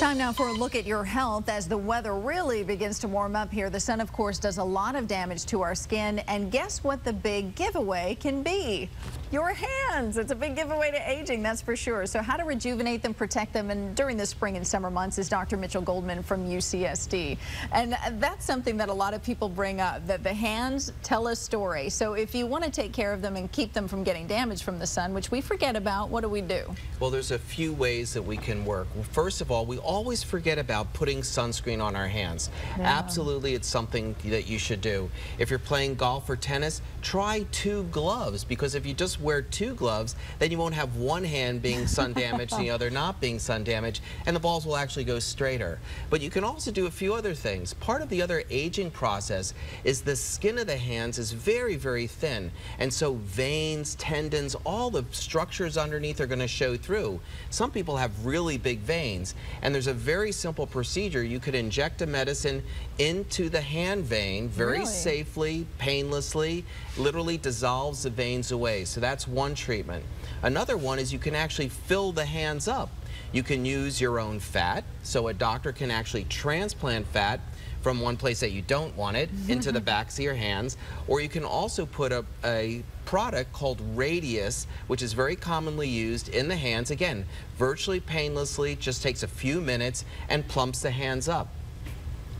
Time now for a look at your health as the weather really begins to warm up here. The sun, of course, does a lot of damage to our skin. And guess what the big giveaway can be? Your hands. It's a big giveaway to aging, that's for sure. So how to rejuvenate them, protect them, and during the spring and summer months is Dr. Mitchel Goldman from UCSD. And that's something that a lot of people bring up, that the hands tell a story. So if you want to take care of them and keep them from getting damaged from the sun, which we forget about, what do we do? Well, there's a few ways that we can work. Well, first of all, we always forget about putting sunscreen on our hands. Yeah. Absolutely, it's something that you should do. If you're playing golf or tennis, try 2 gloves, because if you just wear 2 gloves, then you won't have one hand being sun damaged and the other not being sun damaged, and the balls will actually go straighter. But you can also do a few other things. Part of the other aging process is the skin of the hands is very, very thin, and so veins, tendons, all the structures underneath are going to show through. Some people have really big veins, and there's a very simple procedure. You could inject a medicine into the hand vein very safely, painlessly, literally dissolves the veins away. So that's one treatment. Another one is you can actually fill the hands up. You can use your own fat, so a doctor can actually transplant fat from one place that you don't want it into the backs of your hands, or you can also put a product called Radius, which is very commonly used in the hands, again, virtually painlessly, just takes a few minutes and plumps the hands up.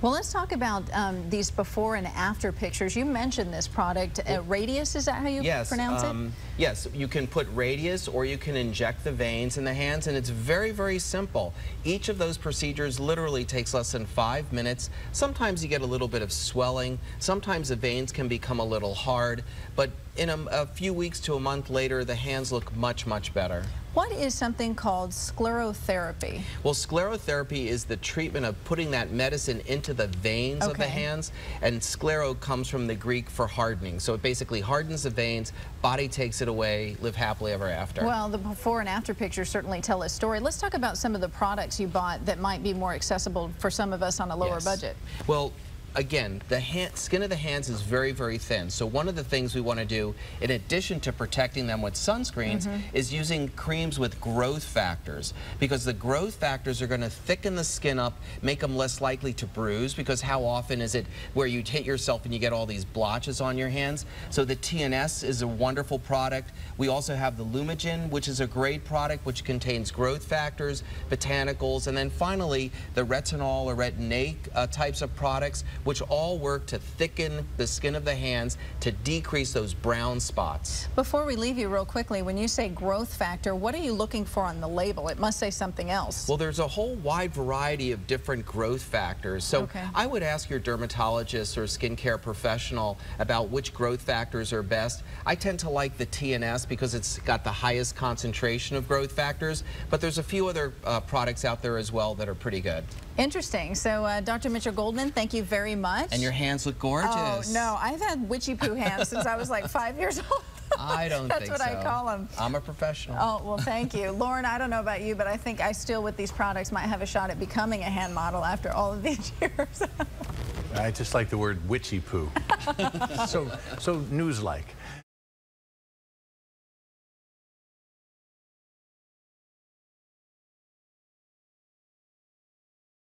Well, let's talk about these before and after pictures. You mentioned this product, Radius, is that how you pronounce it? Yes, you can put Radius or you can inject the veins in the hands, and it's very, very simple. Each of those procedures literally takes less than 5 minutes. Sometimes you get a little bit of swelling. Sometimes the veins can become a little hard, but in a few weeks to a month later, the hands look much, much better. What is something called sclerotherapy? Well, sclerotherapy is the treatment of putting that medicine into the veins of the hands, and sclero comes from the Greek for hardening. So it basically hardens the veins, body takes it away, live happily ever after. Well, the before and after pictures certainly tell a story. Let's talk about some of the products you bought that might be more accessible for some of us on a lower budget. Well, again, the skin of the hands is very, very thin. So one of the things we want to do, in addition to protecting them with sunscreens, is using creams with growth factors. Because the growth factors are going to thicken the skin up, make them less likely to bruise, because how often is it where you hit yourself and you get all these blotches on your hands? So the TNS is a wonderful product. We also have the Lumigen, which is a great product, which contains growth factors, botanicals, and then finally the retinol or retinate types of products, which all work to thicken the skin of the hands to decrease those brown spots. Before we leave you real quickly, when you say growth factor, what are you looking for on the label? It must say something else. Well, there's a whole wide variety of different growth factors. So I would ask your dermatologist or skincare professional about which growth factors are best. I tend to like the TNS because it's got the highest concentration of growth factors, but there's a few other products out there as well that are pretty good. Interesting. So Dr. Mitchel Goldman, thank you very much. And your hands look gorgeous. Oh, no. I've had witchy poo hands since I was like 5 years old. I don't think so. That's what I call them. I'm a professional. Oh, well, thank you. Lauren, I don't know about you, but I think I still, with these products, might have a shot at becoming a hand model after all of these years. I just like the word witchy poo. so news-like.